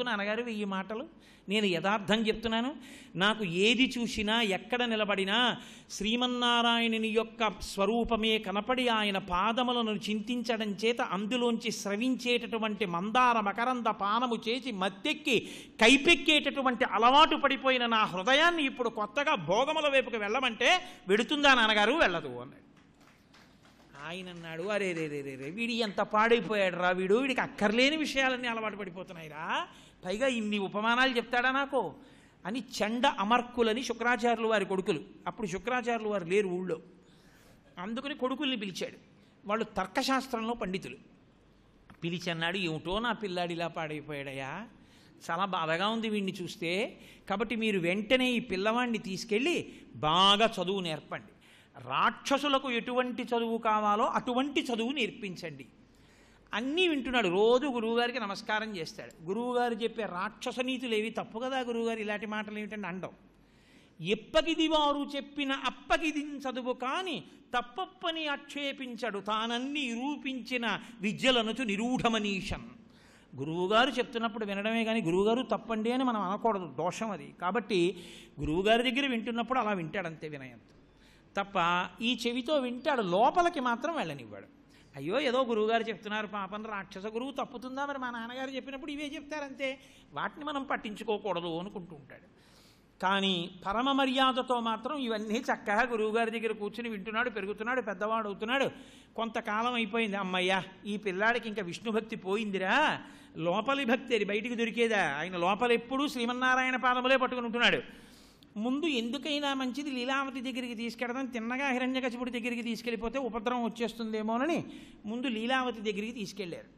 నాన్నగారు 1000 మాటలు? నేను యథార్థం చెప్తున్నాను. నాకు ఏది చూసినా ఎక్కడ నిలబడినా శ్రీమన్నారాయణుని యొక్క స్వరూపమే కనపడి ఆయన పాదములను చింతించడం చేత అందులోంచి స్రవించేటటువంటి మందార మకరంద పానము చేసి మత్తెక్కి కైపెక్కేటటువంటి అలవాటు పడిపోయిన నా హృదయాన్ని ఇప్పుడు కొత్తగా భోగముల వైపుకి వెళ్ళమంటే వెడుతుందా నాన్నగారు? వెళ్ళదు అన్నాడు. ఆయన అన్నాడు, అరే రే రే రే రే వీడి ఎంత పాడైపోయాడు రా వీడు, వీడికి అక్కర్లేని విషయాలన్నీ అలవాటు పడిపోతున్నాయిరా, పైగా ఇన్ని ఉపమానాలు చెప్తాడా నాకు అని చండ అమర్కులని శుక్రాచార్యులు వారి కొడుకులు. అప్పుడు శుక్రాచార్యులు వారు లేరు ఊళ్ళో, అందుకని కొడుకుల్ని పిలిచాడు. వాళ్ళు తర్కశాస్త్రంలో పండితులు. పిలిచి అన్నాడు, ఏమిటో నా పిల్లాడు ఇలా పాడైపోయాడయా, చాలా బాధగా ఉంది వీడిని చూస్తే, కాబట్టి మీరు వెంటనే ఈ పిల్లవాడిని తీసుకెళ్ళి బాగా చదువు నేర్పండి, రాక్షసులకు ఎటువంటి చదువు కావాలో అటువంటి చదువు నేర్పించండి. అన్నీ వింటున్నాడు. రోజు గురువుగారికి నమస్కారం చేస్తాడు. గురువుగారు చెప్పే రాక్షస నీతులు ఏవి తప్పు కదా గురువుగారు, ఇలాంటి మాటలు ఏమిటండి అండం. ఎప్పగిది వారు చెప్పిన అప్పగిది చదువు కాని తప్పప్పని ఆక్షేపించడు తానన్ని రూపించిన విద్యలనుచు నిరూఢమనీషన్. గురువుగారు చెప్తున్నప్పుడు వినడమే కానీ గురువుగారు తప్పండి అని మనం అనకూడదు, దోషం అది. కాబట్టి గురువుగారి దగ్గర వింటున్నప్పుడు అలా వింటాడంతే వినయంతో, తప్ప ఈ చెవితో వింటాడు, లోపలికి మాత్రం వెళ్ళనివ్వాడు. అయ్యో ఏదో గురువుగారు చెప్తున్నారు పాపం, రాక్షస గురువు తప్పుతుందా మరి, మా నాన్నగారు చెప్పినప్పుడు ఇవే చెప్తారంతే, వాటిని మనం పట్టించుకోకూడదు అనుకుంటూ ఉంటాడు. కానీ పరమ మర్యాదతో మాత్రం ఇవన్నీ చక్కగా గురువుగారి దగ్గర కూర్చుని వింటున్నాడు, పెరుగుతున్నాడు, పెద్దవాడు అవుతున్నాడు. కొంతకాలం అయిపోయింది, అమ్మయ్యా ఈ పిల్లాడికి ఇంకా విష్ణుభక్తి పోయిందిరా, లోపలి భక్తి అది బయటికి దొరికేదా, ఆయన లోపల ఎప్పుడూ శ్రీమన్నారాయణ పాదములే పట్టుకుని ఉంటున్నాడు. ముందు ఎందుకైనా మంచిది లీలావతి దగ్గరికి తీసుకెడదాం, తిన్నగా హిరణ్యకశిపుడి దగ్గరికి తీసుకెళ్ళిపోతే ఉపద్రవం వచ్చేస్తుందేమోనని ముందు లీలావతి దగ్గరికి తీసుకెళ్లారు.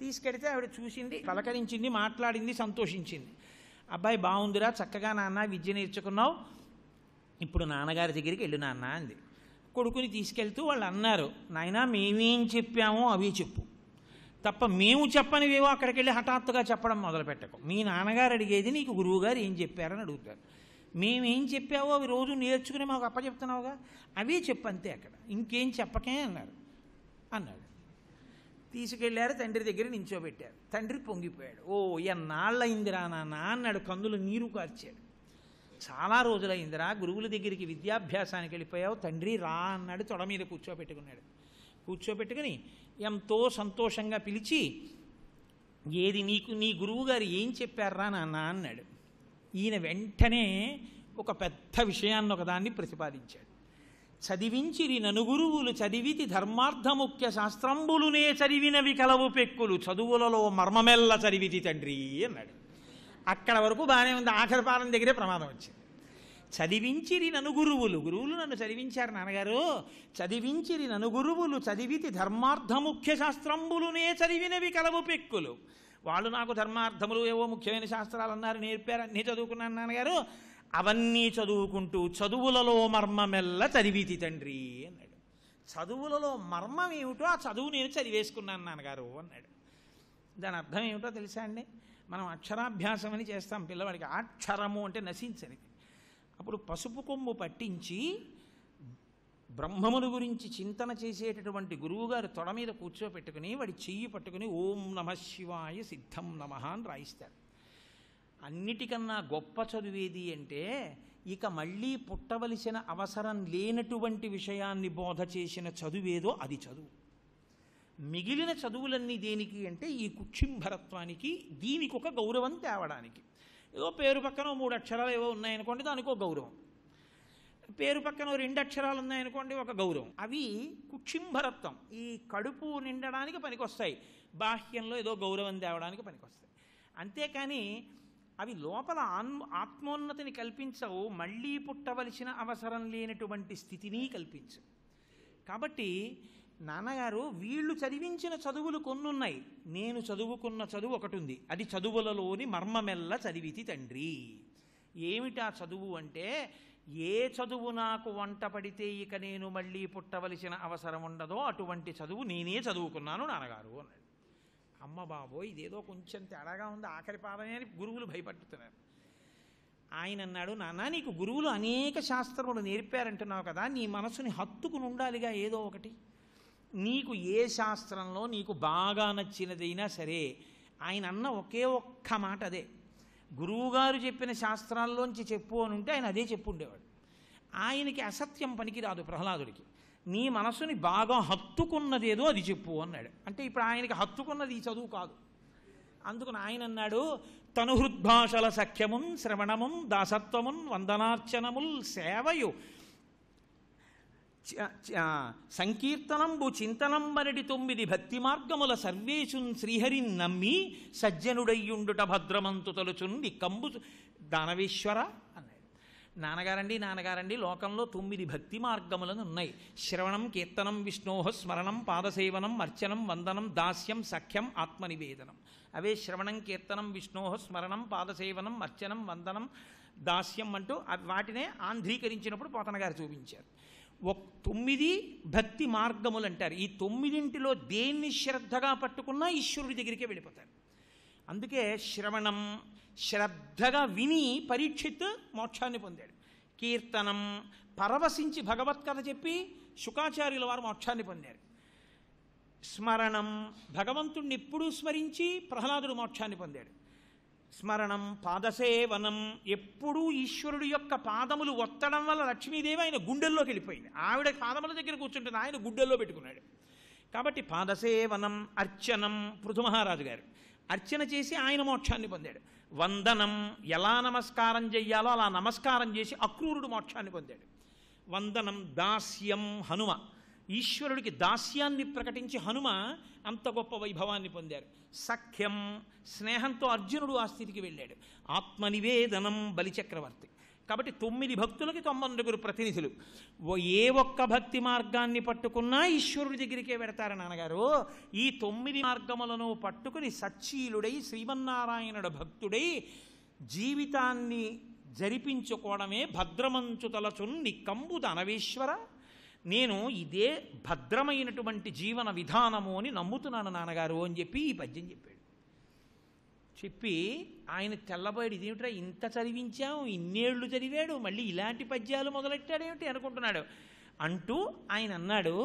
తీసుకెడితే ఆవిడ చూసింది, పలకరించింది, మాట్లాడింది, సంతోషించింది. అబ్బాయి బాగుందిరా, చక్కగా నాన్న విద్య నేర్చుకున్నావు, ఇప్పుడు నాన్నగారి దగ్గరికి వెళ్ళు నాన్న అంది. కొడుకుని తీసుకెళ్తూ వాళ్ళు అన్నారు, నాయనా మేమేం చెప్పామో అవి చెప్పు, తప్ప మేము చెప్పనివేవో అక్కడికి వెళ్ళి హఠాత్తుగా చెప్పడం మొదలుపెట్టకు. మీ నాన్నగారు అడిగేది నీకు గురువుగారు ఏం చెప్పారని అడుగుతారు. మేమేం చెప్పావో అవి రోజు నేర్చుకుని మాకు అప్పచెప్తున్నావుగా, అవే చెప్పంతే, అక్కడ ఇంకేం చెప్పకే అన్నాడు. తీసుకెళ్లారు, తండ్రి దగ్గర నించోబెట్టారు. తండ్రి పొంగిపోయాడు. ఓ ఎన్నాళ్ళయిందిరా నాన్న అన్నాడు, కందులు నీరు కార్చాడు. చాలా రోజులైందిరా గురువుల దగ్గరికి విద్యాభ్యాసానికి వెళ్ళిపోయావు, తండ్రి రా అన్నాడు. తొడ మీద కూర్చోబెట్టుకున్నాడు. కూర్చోబెట్టుకుని ఎంతో సంతోషంగా పిలిచి, ఏది నీకు నీ గురువుగారు ఏం చెప్పారా నాన్న అన్నాడు. ఈయన వెంటనే ఒక పెద్ద విషయాన్ని ఒకదాన్ని ప్రతిపాదించాడు. చదివించిరి ననుగురువులు చదివితి ధర్మార్థముఖ్య శాస్త్రంబులునే చదివినవి కలవు పెక్కులు చదువులలో మర్మమెల్ల చదివితి తండ్రి అన్నాడు. అక్కడ వరకు బాగానే ఉంది, ఆఖరి పాలన దగ్గరే ప్రమాదం వచ్చింది. చదివించిరి ననుగురువులు, గురువులు నన్ను చదివించారు నాన్నగారు, చదివించిరి ననుగురువులు చదివితి ధర్మార్థముఖ్య శాస్త్రంబులునే చదివినవి కలవు పెక్కులు. వాళ్ళు నాకు ధర్మార్థములు ఏవో ముఖ్యమైన శాస్త్రాలు అన్నారు, నేర్పారు, అన్నీ చదువుకున్నాను నాన్నగారు, అవన్నీ చదువుకుంటూ చదువులలో మర్మమెల్ల చదివితి తండ్రి అన్నాడు. చదువులలో మర్మం ఏమిటో ఆ చదువు నేను చదివేసుకున్నాను నాన్నగారు అన్నాడు. దాని అర్థం ఏమిటో తెలుసా అండి? మనం అక్షరాభ్యాసం అని చేస్తాం పిల్లవాడికి, అక్షరము అంటే నశించనిది. అప్పుడు పసుపు కొమ్ము పట్టించి బ్రహ్మమును గురించి చింతన చేసేటటువంటి గురువుగారు తొడ మీద కూర్చోపెట్టుకుని వాడి చెయ్యి పట్టుకుని ఓం నమః శివాయ సిద్ధం నమః అని రాయిస్తారు. అన్నిటికన్నా గొప్ప చదువేది అంటే ఇక మళ్ళీ పుట్టవలసిన అవసరం లేనటువంటి విషయాన్ని బోధ చేసిన చదువేదో అది చదువు. మిగిలిన చదువులన్నీ దేనికి అంటే ఈ కుక్షింభరత్వానికి, దీనికి ఒక గౌరవం తేవడానికి. ఏదో పేరు పక్కన 3 అక్షరాలు ఏవో ఉన్నాయనుకోండి, దానికి ఒక గౌరవం. పేరు పక్కన 2 అక్షరాలు ఉన్నాయనుకోండి, ఒక గౌరవం. అవి కుక్షింభరత్వం, ఈ కడుపు నిండడానికి పనికొస్తాయి, బాహ్యంలో ఏదో గౌరవం తేవడానికి పనికొస్తాయి. అంతేకాని అవి లోపల ఆత్మోన్నతిని కల్పించవు, మళ్ళీ పుట్టవలసిన అవసరం లేనటువంటి స్థితిని కల్పించవు. కాబట్టి నాన్నగారు వీళ్ళు చదివించిన చదువులు కొన్నున్నాయి, నేను చదువుకున్న చదువు ఒకటి ఉంది, అది చదువులలోని మర్మమెల్ల చదివితి తండ్రి. ఏమిటా చదువు అంటే, ఏ చదువు నాకు వంట పడితే ఇక నేను మళ్ళీ పుట్టవలసిన అవసరం ఉండదో అటువంటి చదువు నేనే చదువుకున్నాను నాన్నగారు అన్నాడు. అమ్మ బాబోయ్ ఇదేదో కొంచెం తేడాగా ఉంది, ఆఖరి పాదమే అని గురువులు భయపడుతున్నారు. ఆయన అన్నాడు, నాన్న నీకు గురువులు అనేక శాస్త్రములు నేర్పారంటున్నావు కదా, నీ మనసుని హత్తుకుని ఉండాలిగా ఏదో ఒకటి. నీకు ఏ శాస్త్రంలో నీకు బాగా నచ్చినదైనా సరే ఆయన అన్న ఒకే ఒక్క మాట అదే. గురువుగారు చెప్పిన శాస్త్రాల్లోంచి చెప్పు అని ఉంటే ఆయన అదే చెప్పుండేవాడు. ఆయనకి అసత్యం పనికిరాదు ప్రహ్లాదుడికి. నీ మనసుని బాగా హత్తుకున్నదేదో అది చెప్పు అన్నాడు. అంటే ఇప్పుడు ఆయనకి హత్తుకున్నది ఈ చదువు కాదు. అందుకని ఆయన అన్నాడు, తనుహృద్భాషల సఖ్యమున్ శ్రవణమున్ దాసత్వమున్ వందనార్చనముల్ సేవయు సంకీర్తనంబు చింతనం మరడి 9 భక్తి మార్గముల సర్వేషున్ శ్రీహరిన్ నమ్మి సజ్జనుడయ్యుండుట భద్రమంతు తలుచున్ కంబు దానవేశ్వర అన్నాడు. నాన్నగారండి లోకంలో 9 భక్తి మార్గములను ఉన్నాయి. శ్రవణం కీర్తనం విష్ణోహ స్మరణం పాదసేవనం అర్చనం వందనం దాస్యం సఖ్యం ఆత్మనివేదనం. అవే శ్రవణం కీర్తనం విష్ణోహ స్మరణం పాదసేవనం అర్చనం వందనం దాస్యం అంటూ వాటినే ఆంధ్రీకరించినప్పుడు పోతన గారు చూపించారు. 9 భక్తి మార్గములు అంటారు. ఈ 9ంటిలో దేన్ని శ్రద్ధగా పట్టుకున్నా ఈశ్వరుడి దగ్గరికే వెళ్ళిపోతారు. అందుకే శ్రవణం శ్రద్ధగా విని పరీక్షిత్ మోక్షాన్ని పొందాడు. కీర్తనం పరవశించి భగవత్కథ చెప్పి శుకాచార్యుల వారు మోక్షాన్ని పొందారు. స్మరణం భగవంతుణ్ణి ఎప్పుడూ స్మరించి ప్రహ్లాదుడు మోక్షాన్ని పొందాడు. స్మరణం పాదసేవనం ఎప్పుడూ ఈశ్వరుడు యొక్క పాదములు ఒత్తడం వల్ల లక్ష్మీదేవి ఆయన గుండెల్లోకి వెళ్ళిపోయింది. ఆవిడ పాదముల దగ్గర కూర్చుంటుంది, ఆయన గుండెల్లో పెట్టుకున్నాడు. కాబట్టి పాదసేవనం అర్చనం పృథు మహారాజు గారు అర్చన చేసి ఆయన మోక్షాన్ని పొందాడు. వందనం ఎలా నమస్కారం చెయ్యాలో అలా నమస్కారం చేసి అక్రూరుడు మోక్షాన్ని పొందాడు. వందనం దాస్యం హనుమ ఈశ్వరుడికి దాస్యాన్ని ప్రకటించి హనుమ అంత గొప్ప వైభవాన్ని పొందారు. సఖ్యం స్నేహంతో అర్జునుడు ఆ స్థితికి వెళ్ళాడు. ఆత్మనివేదనం బలిచక్రవర్తి. కాబట్టి 9 భక్తులకి 99 ప్రతినిధులు. ఏ ఒక్క భక్తి మార్గాన్ని పట్టుకున్నా ఈశ్వరుడి దగ్గరికే పెడతారు నాన్నగారు. ఈ 9 మార్గములను పట్టుకుని సచ్చీలుడై శ్రీమన్నారాయణుడు భక్తుడై జీవితాన్ని జరిపించుకోవడమే భద్రమంచు తలచున్ కంబు దానవేశ్వర. నేను ఇదే భద్రమైనటువంటి జీవన విధానము అని నమ్ముతున్నాను నాన్నగారు అని చెప్పి ఈ పద్యం చెప్పాడు. చెప్పి ఆయన తెల్లబోయాడు. ఇదేమిట్రా ఇంత చదివించాం, ఇన్నేళ్లు చదివాడు, మళ్ళీ ఇలాంటి పద్యాలు మొదలెట్టాడేమిటి అనుకుంటున్నాడు. అంటూ ఆయన అన్నాడు,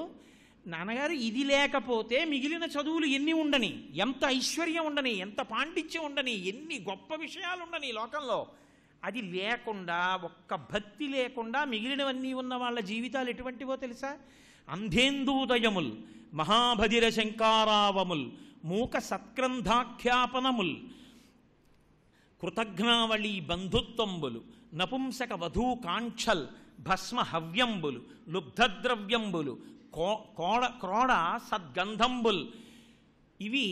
నాన్నగారు ఇది లేకపోతే మిగిలిన చదువులు ఎన్ని ఉండని, ఎంత ఐశ్వర్యం ఉండని, ఎంత పాండిత్యం ఉండని, ఎన్ని గొప్ప విషయాలు ఉండని లోకంలో, అది లేకుండా ఒక్క భక్తి లేకుండా మిగిలినవన్నీ ఉన్న వాళ్ళ జీవితాలు ఎటువంటివో తెలుసా? అంధేందూదయముల్ మహాభదిర శంకారావముల్ మూక సత్గ్రంథాఖ్యాపనముల్ కృతజ్ఞావళి బంధుత్వంబులు నపుంసక వధూ కాంక్షల్ భస్మ హవ్యంబులు లుబ్ధద్రవ్యంబులు క్రోడ సద్గంధంబుల్ ఇవి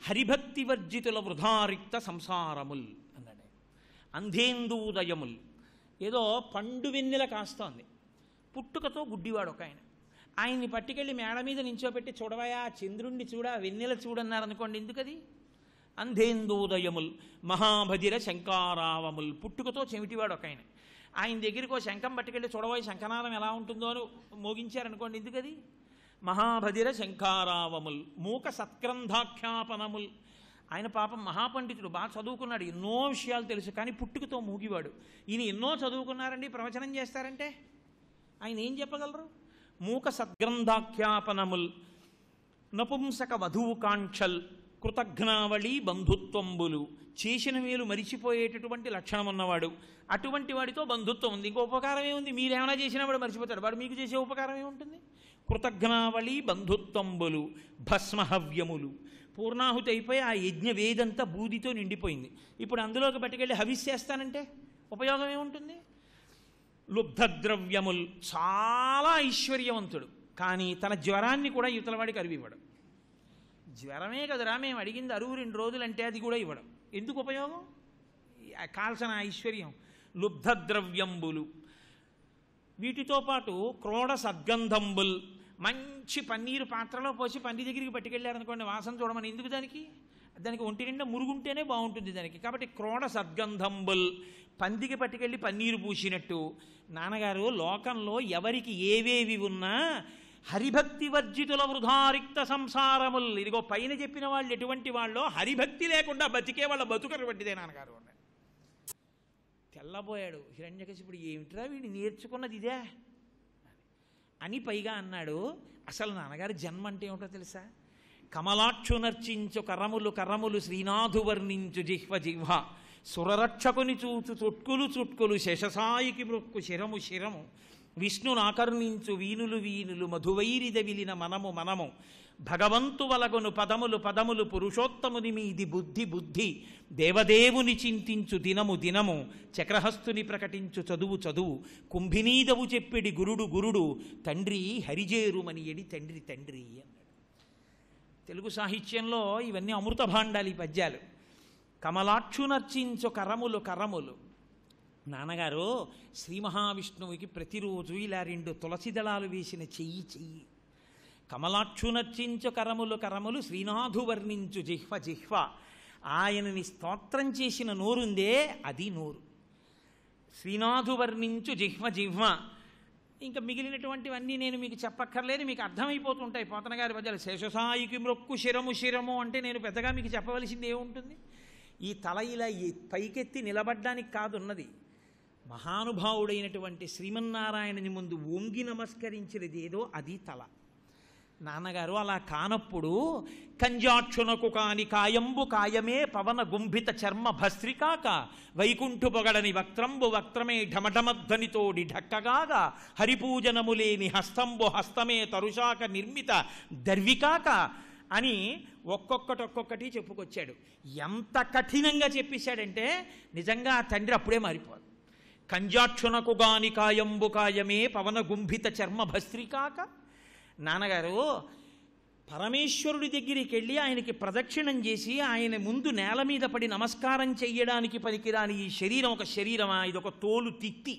హరిభక్తి వర్జితుల వృధారిక్త సంసారముల్ అన్నాడు. అంధేందూదయముల్ ఏదో పండు వెన్నెల కాస్తోంది. పుట్టుకతో గుడ్డివాడు ఒక ఆయన. ఆయన్ని పట్టుకెళ్ళి మేడ మీద నించోపెట్టి చూడవయా చంద్రుణ్ణి చూడ వెన్నెల చూడన్నారనుకోండి, ఎందుకది? అంధేందూదయముల్ మహాభదిర శంకారావముల్ పుట్టుకతో చెమిటివాడు ఒక ఆయన. ఆయన దగ్గరికి ఒక శంఖం పట్టుకెళ్ళి చూడబోయి శంఖనాదం ఎలా ఉంటుందో అని మోగించారనుకోండి, ఎందుకది? మహాభదిర శంఖారావముల్ మూక సత్గ్రంథాఖ్యాపనముల్. ఆయన పాపం మహాపండితుడు, బాగా చదువుకున్నాడు, ఎన్నో విషయాలు తెలుసు, కానీ పుట్టుకతో మూగివాడు. ఈయన ఎన్నో చదువుకున్నారండి, ప్రవచనం చేస్తారంటే ఆయన ఏం చెప్పగలరు? మూక సద్గ్రంథాఖ్యాపనముల్ నపుంసక వధువు కాంక్షల్ కృతజ్ఞావళి బంధుత్వంబులు చేసిన మేలు మరిచిపోయేటటువంటి లక్షణం ఉన్నవాడు. అటువంటి వాడితో బంధుత్వం ఉంది. ఇంకో ఉపకారం ఏముంది? మీరేమైనా చేసినా వాడు మర్చిపోతాడు, వాడు మీకు చేసే ఉపకారం ఏముంటుంది? కృతజ్ఞావళి బంధుత్వంబులు భస్మహవ్యములు. పూర్ణాహుతి అయిపోయి ఆ యజ్ఞ వేదంతా బూదితో నిండిపోయింది. ఇప్పుడు అందులోకి పట్టుకెళ్ళి హవిస్సేస్తానంటే ఉపయోగం ఏముంటుంది? లుబ్ధద్రవ్యముల్ చాలా ఐశ్వర్యవంతుడు, కానీ తన జ్వరాన్ని కూడా యువతలవాడికి అరువివ్వడం. జ్వరమే కదరా మేము అడిగింది, అరువు 2 రోజులంటే అది కూడా ఇవ్వడం. ఎందుకు ఉపయోగం? కాల్సిన ఐశ్వర్యం. లుబ్ధద్రవ్యంబులు. వీటితో పాటు క్రోడ సద్గంధంబుల్ మంచి పన్నీరు పాత్రలో పోసి పంది దగ్గరికి పట్టుకెళ్ళారనుకోండి, వాసన చూడమని. ఎందుకు దానికి? దానికి ఒంటి నిండా మురుగుంటేనే బాగుంటుంది దానికి. కాబట్టి క్రోడ సద్గంధంబుల్ పందికి పట్టుకెళ్ళి పన్నీరు పూసినట్టు. నాన్నగారు లోకంలో ఎవరికి ఏవేవి ఉన్నా హరిభక్తి వర్జితుల వృధారిక్త సంసారముల్. ఇదిగో పైన చెప్పిన వాళ్ళు ఎటువంటి వాళ్ళు, హరిభక్తి లేకుండా బతికే వాళ్ళ బతుకరు వంటిదే నాన్నగారు అన్నాడు. తెల్లబోయాడు హిరణ్యకశిపుడు, ఏమిట్రా వీడిని నేర్చుకున్నది ఇదే అని. పైగా అన్నాడు, అసలు నాన్నగారు జన్మ అంటే ఏమిటో తెలుసా? కమలాక్షునర్చించు కరములు కరములు శ్రీనాథు వర్ణించు జిహ్వ జిహ్వ సురరక్షకుని చూచు చుట్కులు చుట్కులు శేషసాయికి మృక్కు శిరము శిరము విష్ణునాకర్ణించు వీనులు వీనులు మధువైరిద విలిన మనము మనము భగవంతు వలగును పదములు పదములు పురుషోత్తముని మీది బుద్ధి బుద్ధి దేవదేవుని చింతించు దినము దినము చక్రహస్తుని ప్రకటించు చదువు చదువు కుంభినీదవు చెప్పిడి గురుడు గురుడు తండ్రి హరిజేరుమని ఎడి తండ్రి తండ్రి అన్నాడు. తెలుగు సాహిత్యంలో ఇవన్నీ అమృత భాండాలు ఈ పద్యాలు. కమలాక్షునర్చించు కరములు కరములు. నాన్నగారు శ్రీ మహావిష్ణువుకి ప్రతిరోజు ఇలా 2 తులసి దళాలు వేసిన చెయ్యి చెయ్యి. కమలాక్షునర్చించు కరములు కరములు శ్రీనాథు వర్ణించు జిహ్వ జిహ్వ. ఆయనని స్తోత్రం చేసిన నోరుందే అది నోరు. శ్రీనాథు వర్ణించు జిహ్వ జిహ్వ. ఇంకా మిగిలినటువంటివన్నీ నేను మీకు చెప్పక్కర్లేదు, మీకు అర్థమైపోతుంటాయి. పోతన గారి పద్యాలు శేషసాయికి మ్రొక్కు శిరము శిరము అంటే నేను పెద్దగా మీకు చెప్పవలసింది ఏముంటుంది? ఈ తల ఇలా పైకెత్తి నిలబడ్డానికి కాదున్నది. మహానుభావుడైనటువంటి శ్రీమన్నారాయణని ముందు వంగి నమస్కరించినది ఏదో అది తల. నాన్నగారు అలా కానప్పుడు కంజాక్షునకు కాని కాయంబు కాయమే పవన గుంభిత చర్మ భస్త్రికాక వైకుంఠు పొగడని వక్త్రంబు వక్త్రమే ఢమఢమధ్వనితోడి ఢక్కగాగా హరిపూజనములేని హస్తంబు హస్తమే తరుశాక నిర్మిత దర్వికాక అని ఒక్కొక్కటి చెప్పుకొచ్చాడు. ఎంత కఠినంగా చెప్పేశాడంటే నిజంగా ఆ తండ్రి అప్పుడే మారిపోదు. కంజాక్షునకు గాని కాయంబు కాయమే పవన గుంభిత చర్మ భస్త్రికాక. నాన్నగారు పరమేశ్వరుడి దగ్గరికి వెళ్ళి ఆయనకి ప్రదక్షిణం చేసి ఆయన ముందు నేల మీద పడి నమస్కారం చెయ్యడానికి పనికిరాని ఈ శరీరం ఒక శరీరమా? ఇదొక తోలు తిత్తి,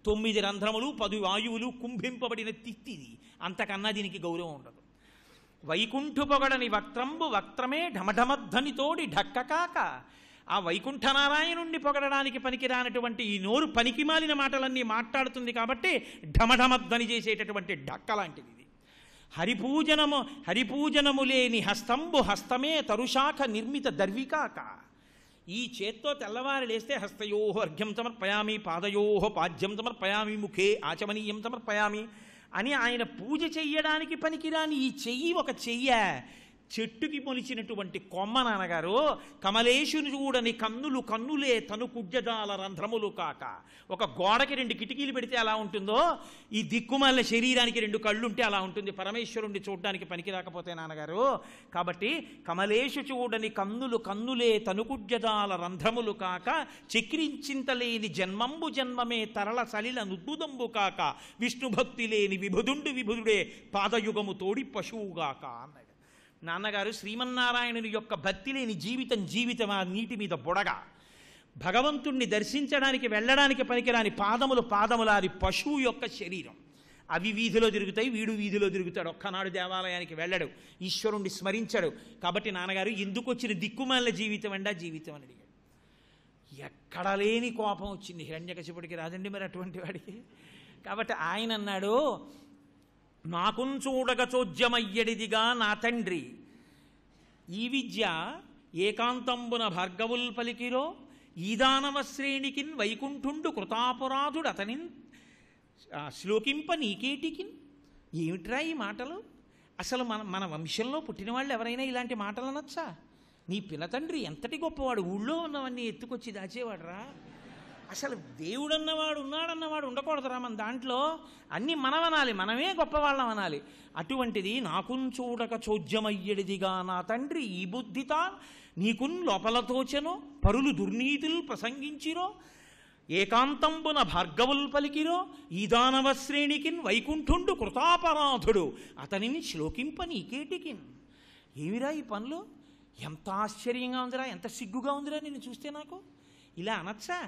9 రంధ్రములు 10 వాయువులు కుంభింపబడిన తిత్తిది. అంతకన్నా దీనికి గౌరవం ఉండదు. వైకుంఠు పొగడని వక్త్రంబు వక్త్రమే ఢమఢమధ్వనితోడి ఢక్కకాక. ఆ వైకుంఠనారాయణుణ్ణి పొగడడానికి పనికిరానటువంటి ఈ నోరు పనికిమాలిన మాటలన్నీ మాట్లాడుతుంది కాబట్టి ఢమఢమధ్వని చేసేటటువంటి ఢక్క లాంటిది. హరిపూజనము లేని హస్తంబు హస్తమే తరుశాఖ నిర్మిత దర్వికాక. ఈ చేత్తో తెల్లవారు లేస్తే హస్తయోహ అర్ఘ్యం సమర్పయామి పాదయోహ పాద్యం సమర్పయామి ముఖే ఆచమనీయం సమర్పయామి అని ఆయన పూజ చెయ్యడానికి పనికిరాని ఈ చెయ్యి ఒక చెయ్య. చెట్టుకి మొలిచినటువంటి కొమ్మ. నాన్నగారు కమలేశుని చూడని కన్నులు కన్నులే తను కుడ్యజాల రంధ్రములు కాక. ఒక గోడకి 2 కిటికీలు పెడితే అలా ఉంటుందో ఈ దిక్కుమాల శరీరానికి 2 కళ్ళుంటే అలా ఉంటుంది పరమేశ్వరుణ్ణి చూడడానికి పనికి రాకపోతే. నాన్నగారు కాబట్టి కమలేశు చూడని కన్నులు కన్నులే తను కుడ్యజాల రంధ్రములు కాక చక్రించింతలేని జన్మంబు జన్మమే తరళ సలిల నుద్బుదంబు కాక విష్ణుభక్తి లేని విభుదుండు విభుదుడే పాదయుగము తోడి పశువుగాక అన్నాడు. నాన్నగారు శ్రీమన్నారాయణుని యొక్క భక్తి లేని జీవితం ఆ నీటి మీద బుడగ. భగవంతుణ్ణి దర్శించడానికి వెళ్ళడానికి పనికిరాని పాదములు అది పశువు యొక్క శరీరం. అవి వీధిలో తిరుగుతాయి, వీడు వీధిలో తిరుగుతాడు. ఒక్కనాడు దేవాలయానికి వెళ్ళాడు, ఈశ్వరుణ్ణి స్మరించాడు. కాబట్టి నాన్నగారు ఎందుకు వచ్చిన దిక్కుమాలిన జీవితం అండి ఆ జీవితం అని అడిగాడు. ఎక్కడ లేని కోపం వచ్చింది హిరణ్యకశిపుడికి. రాదండి మరి అటువంటి వాడికి. కాబట్టి ఆయన అన్నాడు, నాకున్ చూడగ చోద్యమయ్యడిదిగా నా తండ్రి ఈ విద్య ఏకాంతంబున భార్గవుల్ పలికిరో ఈదానవ శ్రేణికిన్ వైకుంఠుండు కృతాపురాధుడు అతనిన్ శ్లోకింప నీకేటికిన్. ఏమిట్రా ఈ మాటలు? అసలు మన వంశంలో పుట్టిన వాళ్ళు ఎవరైనా ఇలాంటి మాటలు అనొచ్చా? నీ పినతండ్రి ఎంతటి గొప్పవాడు, ఊళ్ళో ఉన్నవన్నీ ఎత్తుకొచ్చి దాచేవాడురా. అసలు దేవుడన్నవాడు ఉన్నాడన్నవాడు ఉండకూడదురా మన దాంట్లో. అన్నీ మనమనాలి, మనమే గొప్పవాళ్ళం అనాలి. అటువంటిది నాకున్ చూడక చోద్యమయ్యడిదిగా నా తండ్రి ఈ బుద్ధిత నీకున్ లోపలతోచెనో పరులు దుర్నీతులు ప్రసంగించిరో ఏకాంతంబున భార్గవుల్ పలికిరో ఈ దానవ శ్రేణికిన్ వైకుంఠుండు కృతాపరాధుడు అతనిని శ్లోకింప నీకేటికిన్. ఏమిరా ఈ పనులు? ఎంత ఆశ్చర్యంగా ఉందిరా, ఎంత సిగ్గుగా ఉందిరా నిన్ను చూస్తే. నాకు ఇలా అనొచ్చా?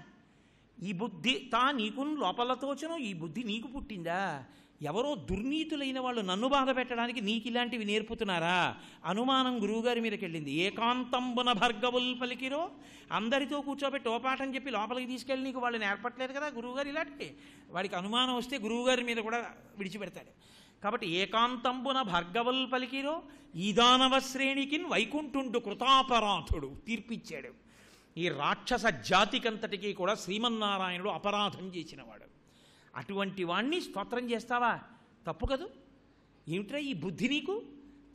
ఈ బుద్ధి నీకున్ లోపలతోచనో ఈ బుద్ధి నీకు పుట్టిందా? ఎవరో దుర్నీతులైన వాళ్ళు నన్ను బాధ పెట్టడానికి నీకు ఇలాంటివి నేర్పుతున్నారా? అనుమానం గురువుగారి మీదకి వెళ్ళింది. ఏకాంతంబున భార్గవుల్ పలికిరో, అందరితో కూర్చోబెట్టి ఓ పాఠం చెప్పి లోపలికి తీసుకెళ్ళి నీకు వాళ్ళు నేర్పట్లేదు కదా గురువుగారు. ఇలాంటి వాడికి అనుమానం వస్తే గురువుగారి మీద కూడా విడిచిపెడతాడు. కాబట్టి ఏకాంతంబున భార్గవుల్ పలికిరో ఈదానవ శ్రేణికిన్ వైకుంఠుండు కృతాపరాధుడు తీర్పిచ్చాడు. ఈ రాక్షస జాతికంతటికీ కూడా శ్రీమన్నారాయణుడు అపరాధం చేసినవాడు. అటువంటి వాణ్ణి స్తోత్రం చేస్తావా? తప్పు కదూ. ఏమిట్రా ఈ బుద్ధి నీకు?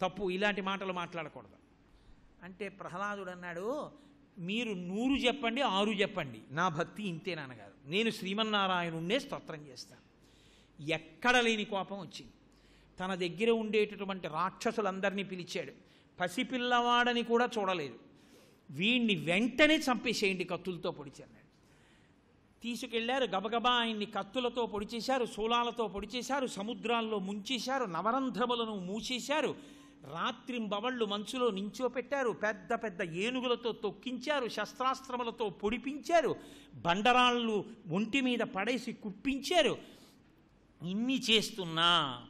తప్పు, ఇలాంటి మాటలు మాట్లాడకూడదు అంటే ప్రహ్లాదుడు అన్నాడు, మీరు 100 చెప్పండి 6 చెప్పండి, నా భక్తి ఇంతే నాన్నగారు, నేను శ్రీమన్నారాయణుణ్ణే స్తోత్రం చేస్తాను. ఎక్కడ లేని కోపం వచ్చింది. తన దగ్గర ఉండేటటువంటి రాక్షసులందరినీ పిలిచాడు. పసిపిల్లవాడని కూడా చూడలేదు. వీణ్ణి వెంటనే చంపేసేయండి, కత్తులతో పొడిచారు. తీసుకెళ్లారు, గబగబా ఆయన్ని కత్తులతో పొడిచేశారు, శూలాలతో పొడిచేశారు, సముద్రాల్లో ముంచేశారు, నవరంధ్రములను మూసేశారు, రాత్రింబవళ్ళు మంచులో నించోపెట్టారు, పెద్ద పెద్ద ఏనుగులతో తొక్కించారు, శస్త్రాస్త్రములతో పొడిపించారు, బండరాళ్ళు ఒంటి మీద పడేసి కుప్పించారు. ఇన్ని చేస్తున్నా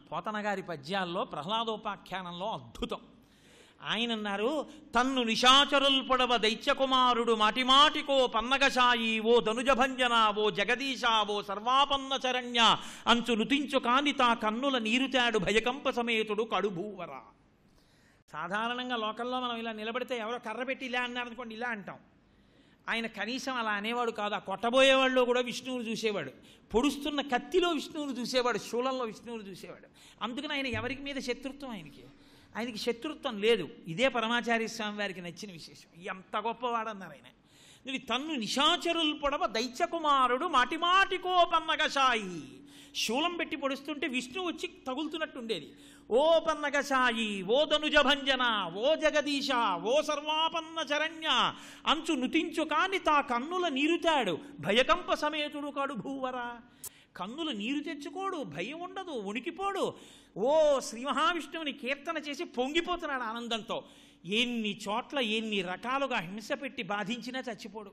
పోతనగారి పద్యాల్లో ప్రహ్లాదోపాఖ్యానంలో అద్భుతం. ఆయన అన్నారు, తన్ను నిశాచరుల్ పొడవ దైత్యకుమారుడు మాటిమాటికో పన్నగశాయి ఓ ధనుజభంజన ఓ జగదీశా ఓ సర్వాపన్న చరణ్య అంచు నుతించు కాని తా కన్నుల నీరుతాడు భయకంప సమేతుడు కడుభూవర. సాధారణంగా లోకల్లో మనం ఇలా నిలబడితే ఎవరో కర్ర పెట్టి ఇలా అన్నారనుకోండి, ఇలా అంటాం. ఆయన కనీసం అలా అనేవాడు కాదు. ఆ కొట్టబోయేవాళ్ళు కూడా విష్ణువుని చూసేవాడు, పొడుస్తున్న కత్తిలో విష్ణువుని చూసేవాడు, శూలంలో విష్ణువుని చూసేవాడు. అందుకని ఆయన ఎవరికి మీద శత్రుత్వం ఆయనకి శత్రుత్వం లేదు. ఇదే పరమాచార్య స్వామి వారికి నచ్చిన విశేషం. ఎంత గొప్పవాడన్నారు ఆయన. నువ్వు తన్ను నిశాచరుల్ పొడవ దైత్యకుమారుడు మాటిమాటికో పన్నగశాయి. శూలం పెట్టి పొడుస్తుంటే విష్ణువు వచ్చి తగులుతున్నట్టు ఉండేది. ఓ పన్నగశాయి ఓ ధనుజభంజన ఓ జగదీశ ఓ సర్వాపన్న చరణ్య అంచు నుతించు కాని తా కన్నుల నీరుతాడు భయకంప సమేతుడు కాడు భూవర. కన్నులు నీరు తెచ్చుకోడు, భయం ఉండదు, ఉనికిపోడు. ఓ శ్రీ మహావిష్ణువుని కీర్తన చేసి పొంగిపోతున్నాడు ఆనందంతో. ఎన్ని చోట్ల ఎన్ని రకాలుగా హింస పెట్టి బాధించినా చచ్చిపోడు.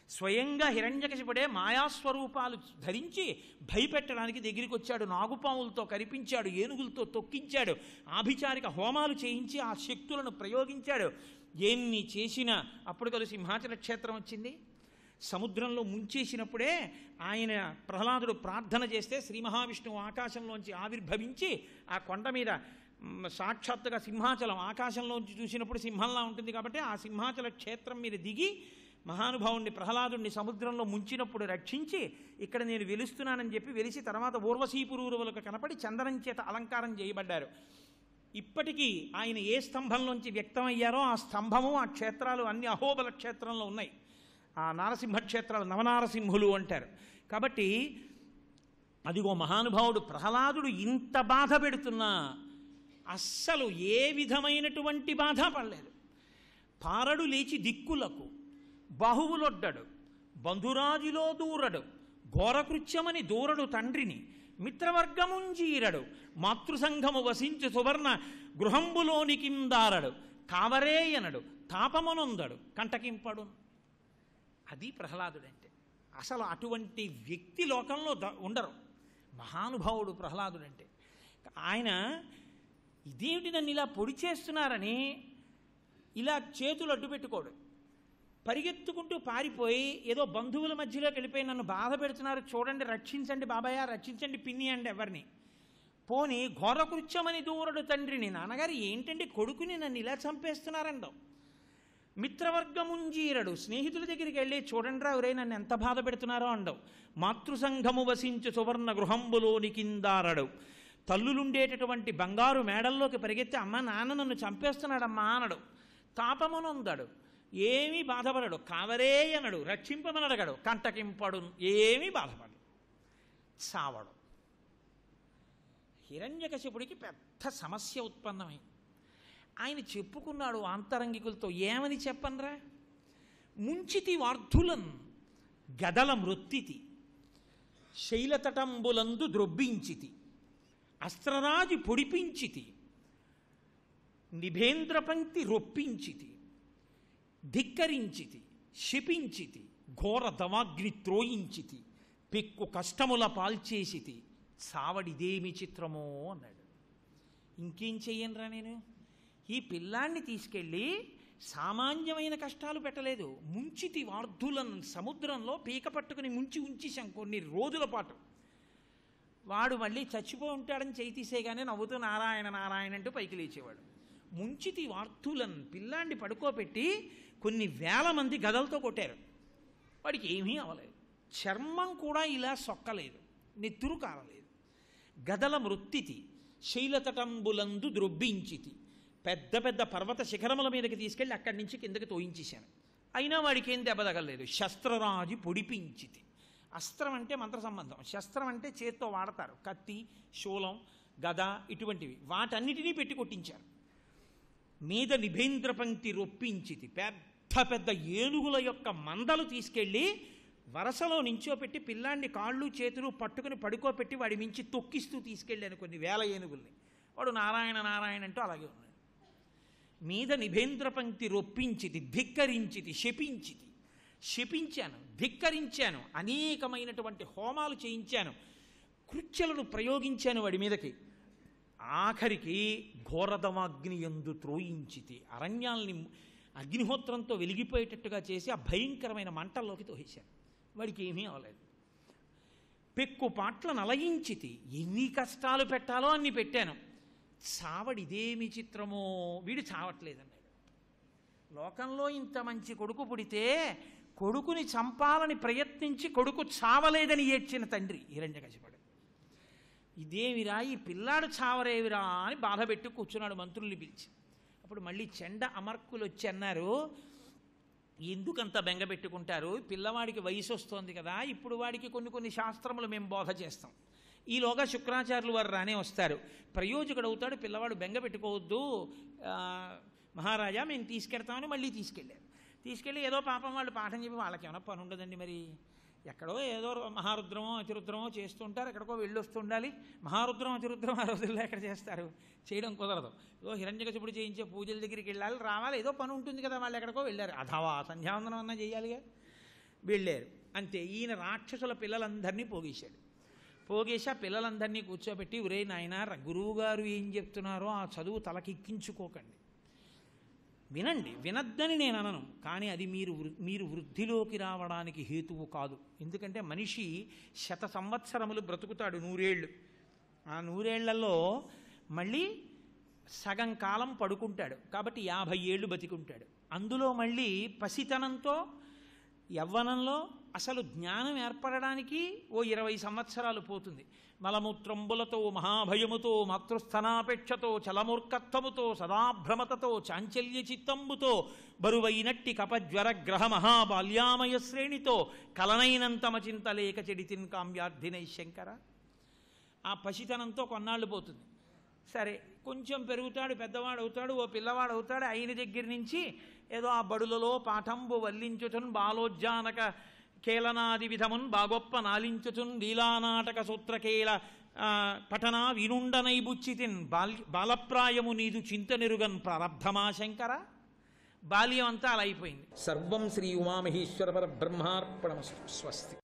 స్వయంగా హిరణ్యకశిపుడే మాయాస్వరూపాలు ధరించి భయపెట్టడానికి దగ్గరికి వచ్చాడు. నాగుపాములతో కరిపించాడు, ఏనుగులతో తొక్కించాడు, ఆభిచారిక హోమాలు చేయించి ఆ శక్తులను ప్రయోగించాడు. ఎన్ని చేసినా అప్పుడు కలిసి సింహాచల క్షేత్రం వచ్చింది. సముద్రంలో ముంచేసినప్పుడే ఆయన ప్రహ్లాదుడు ప్రార్థన చేస్తే శ్రీ మహావిష్ణువు ఆకాశంలోంచి ఆవిర్భవించి ఆ కొండ మీద సాక్షాత్తుగా సింహాచలం ఆకాశంలోంచి చూసినప్పుడు సింహంలా ఉంటుంది కాబట్టి ఆ సింహాచల క్షేత్రం మీద దిగి మహానుభావుణ్ణి ప్రహ్లాదుణ్ణి సముద్రంలో ముంచినప్పుడు రక్షించి ఇక్కడ నేను వెలుస్తున్నానని చెప్పి వెలిసి తర్వాత ఊర్వశీపురూరువులకు కనపడి చందనం చేత అలంకారం చేయబడ్డారు. ఇప్పటికీ ఆయన ఏ స్తంభంలోంచి వ్యక్తమయ్యారో ఆ స్తంభము ఆ క్షేత్రాలు అన్ని అహోబల క్షేత్రంలో ఉన్నాయి. ఆ నారసింహ క్షేత్రాలు నవనారసింహులు అంటారు. కాబట్టి అదిగో మహానుభావుడు ప్రహ్లాదుడు ఇంత బాధ పెడుతున్నా అస్సలు ఏ విధమైనటువంటి బాధ పడలేదు. పారడు లేచి దిక్కులకు బాహువులొడ్డడు బంధురాజులో దూరడు ఘోరకృత్యమని దూరడు తండ్రిని మిత్రవర్గముంజీరడు మాతృసంఘము వసించు సువర్ణ గృహంబులోనికిందారడు కావరేయనడు తాపమునొందడు కంటకింపడు. అది ప్రహ్లాదుడంటే. అసలు అటువంటి వ్యక్తి లోకంలో ఉండరు. మహానుభావుడు ప్రహ్లాదుడంటే. ఆయన ఇదేమిటి నన్ను ఇలా పొడి చేస్తున్నారని ఇలా చేతులు అడ్డు పెట్టుకోడు. పరిగెత్తుకుంటూ పారిపోయి ఏదో బంధువుల మధ్యలోకి వెళ్ళిపోయి నన్ను బాధ పెడుతున్నారు చూడండి, రక్షించండి బాబాయ్, రక్షించండి పిన్ని అండి ఎవరిని. పోని ఘోరకృత్యమని దూరడు తండ్రిని, నాన్నగారు ఏంటండి కొడుకుని నన్ను ఇలా చంపేస్తున్నారండవు. మిత్రవర్గముంజీరడు స్నేహితుల దగ్గరికి వెళ్ళి చూడండిరా ఎవరై నన్ను ఎంత బాధ పెడుతున్నారో అండవు. మాతృసంఘము వసించు సువర్ణ గృహంబులోనికిందారడు తల్లులుండేటటువంటి బంగారు మేడల్లోకి పరిగెత్తి అమ్మ నాన్న నన్ను చంపేస్తున్నాడమ్మా అనడు. తాపమునొందడు ఏమీ బాధపడడు. కావరే అనడు రక్షింపమని అడగడు. కంటకింపడు ఏమీ బాధపడడు. చావడు. హిరణ్యకశిపుడికి పెద్ద సమస్య ఉత్పన్నమైంది. ఆయన చెప్పుకున్నాడు ఆంతరంగికులతో, ఏమని చెప్పనరా, ముంచితి వార్ధులన్ గదల మృత్తితి శైలతటంబులందు ద్రొబ్బించితి అస్త్రరాజి పొడిపించితి నిభేంద్రపంక్తి రొప్పించితి ధిక్కరించితి శపించితి ఘోర దవాగ్ని త్రోయించితి పెక్కు కష్టముల పాల్చేసితి చావడిదేమి చిత్రమో అన్నాడు. ఇంకేం చెయ్యనురా నేను, ఈ పిల్లాన్ని తీసుకెళ్ళి సామాన్యమైన కష్టాలు పెట్టలేదు. ముంచితి వార్ధులను సముద్రంలో పీక పట్టుకుని ముంచి ఉంచేశాం కొన్ని రోజుల పాటు. వాడు మళ్ళీ చచ్చిపో ఉంటాడని చేయి తీసేగానే నవ్వుతూ నారాయణ నారాయణ అంటూ పైకి లేచేవాడు. ముంచితి వార్ధులను పిల్లాన్ని పడుకోబెట్టి కొన్ని వేల మంది గదలతో కొట్టారు. వాడికి ఏమీ అవ్వలేదు. చర్మం కూడా ఇలా సొక్కలేదు, నెత్తురు కారలేదు. గదల మృత్తితి శైలతటంబులందు ద్రొబ్బించితి పెద్ద పెద్ద పర్వత శిఖరముల మీదకి తీసుకెళ్ళి అక్కడి నుంచి కిందకి తోయించేశాను. అయినా వాడికి ఏం దెబ్బ తగలేదు. శస్త్రరాజు పొడిపించితి. అస్త్రం అంటే మంత్ర సంబంధం, శస్త్రం అంటే చేత్తో వాడతారు, కత్తి, శూలం, గద ఇటువంటివి, వాటన్నిటినీ పెట్టి కొట్టించారు. మీద నిభేంద్ర పంక్తి రొప్పించితి. పెద్ద పెద్ద ఏనుగుల యొక్క మందలు తీసుకెళ్ళి వరసలో నించోపెట్టి పిల్లాన్ని కాళ్ళు చేతులు పట్టుకుని పడుకోపెట్టి వాడి మించి తొక్కిస్తూ తీసుకెళ్ళాను కొన్ని వేల ఏనుగుల్ని. వాడు నారాయణ నారాయణ అంటూ అలాగే ఉన్నాడు. మీద నిభేంద్ర పంక్తి రొప్పించితి, ధిక్కరించితి, శపించితి. శపించాను, ధిక్కరించాను, అనేకమైనటువంటి హోమాలు చేయించాను, కృత్యలను ప్రయోగించాను వాడి మీదకి. ఆఖరికి ఘోరదమాగ్ని యందు త్రోయించితి. అరణ్యాల్ని అగ్నిహోత్రంతో వెలిగిపోయేటట్టుగా చేసి ఆ భయంకరమైన మంటల్లోకి తోసేశాను. వాడికి ఏమీ అవ్వలేదు. పెక్కు పాట్లను అలయించితి. ఎన్ని కష్టాలు పెట్టాలో అన్ని పెట్టాను. చావడి ఇదేమి చిత్రమో, వీడు చావట్లేదన్నాడు. లోకంలో ఇంత మంచి కొడుకు పుడితే కొడుకుని చంపాలని ప్రయత్నించి కొడుకు చావలేదని ఏడ్చిన తండ్రి హిరణ్యకశిపుడు. ఇదేమిరా ఈ పిల్లాడు చావరేవిరా అని బాధపెట్టి కూర్చున్నాడు మంత్రుల్ని పిలిచి. అప్పుడు మళ్ళీ చెండ అమర్కులు వచ్చి అన్నారు, ఎందుకంత బెంగపెట్టుకుంటారు, పిల్లవాడికి వయసు వస్తోంది కదా, ఇప్పుడు వాడికి కొన్ని కొన్ని శాస్త్రములు మేము బోధ చేస్తాం, ఈలోగా శుక్రాచార్యులు వారు రానే వస్తారు, ప్రయోజకుడు అవుతాడు, పిల్లవాడు బెంగ పెట్టుకోవద్దు మహారాజా, మేము తీసుకెడతామని మళ్ళీ తీసుకెళ్ళి ఏదో పాపం వాళ్ళు పాఠం చెప్పి వాళ్ళకి ఏమైనా పని ఉండదండి, మరి ఎక్కడో ఏదో మహారుద్రమో అతిరుద్రమో చేస్తుంటారు, ఎక్కడికో వెళ్ళొస్తూ ఉండాలి. మహారుద్రం అతిరుద్రం ఆ రోజుల్లో ఎక్కడ చేస్తారు, చేయడం కుదరదు. ఏదో హిరణ్యకశిపుడు చేయించే పూజల దగ్గరికి వెళ్ళాలి, రావాలి, ఏదో పని ఉంటుంది కదా, వాళ్ళు ఎక్కడికో వెళ్ళారు. అథవా సంధ్యావందనం అన్నా చేయాలిగా, వెళ్ళారు అంతే. ఈయన రాక్షసుల పిల్లలందరినీ పోగేసి ఆ పిల్లలందరినీ కూర్చోబెట్టి, ఒరే నాయనా, గురువుగారు ఏం చెప్తున్నారో ఆ చదువు తలకెక్కించుకోకండి, వినండి, వినద్దని నేను అనను, కానీ అది మీరు వృద్ధిలోకి రావడానికి హేతువు కాదు. ఎందుకంటే మనిషి 100 సంవత్సరములు బ్రతుకుతాడు, 100 ఏళ్ళు. ఆ 100 ఏళ్లలో మళ్ళీ సగం కాలం పడుకుంటాడు, కాబట్టి 50 ఏళ్ళు బతికుంటాడు. అందులో మళ్ళీ పసితనంతో యవ్వనంలో అసలు జ్ఞానం ఏర్పడడానికి ఓ 20 సంవత్సరాలు పోతుంది. మలమూత్రంబులతో, మహాభయముతో, మాతృస్థనాపేక్షతో, చలమూర్ఖత్వముతో, సదాభ్రమతతో, చాంచల్య చిత్తంబుతో, బరువైనట్టి కపజ్వర గ్రహ మహాబాల్యామయ శ్రేణితో, కలనైనంతమ చింతలేక చెడితిన్ కామ్యార్థినై శంకర. ఆ పసితనంతో కొన్నాళ్ళు పోతుంది. సరే, కొంచెం పెరుగుతాడు, పెద్దవాడు అవుతాడు, ఓ పిల్లవాడు అవుతాడు. అయిన దగ్గర నుంచి ఏదో ఆ బడులలో పాఠంబు వల్లించుచున్, బాలోజ్జానక కేలనాది విధమున్ బాగొప్ప నాలించుచున్, లీలానాటక సూత్రకేల పఠనా వినుండనైబుచ్చితిన్, బాలప్రాయము నీదు చింతనెరుగన్ ప్రారబ్ధమా శంకర. బాల్యం అంతా అలా అయిపోయింది. సర్వం శ్రీ ఉమామహేశ్వర పరబ్రహ్మార్పణమస్తు. స్వస్తి.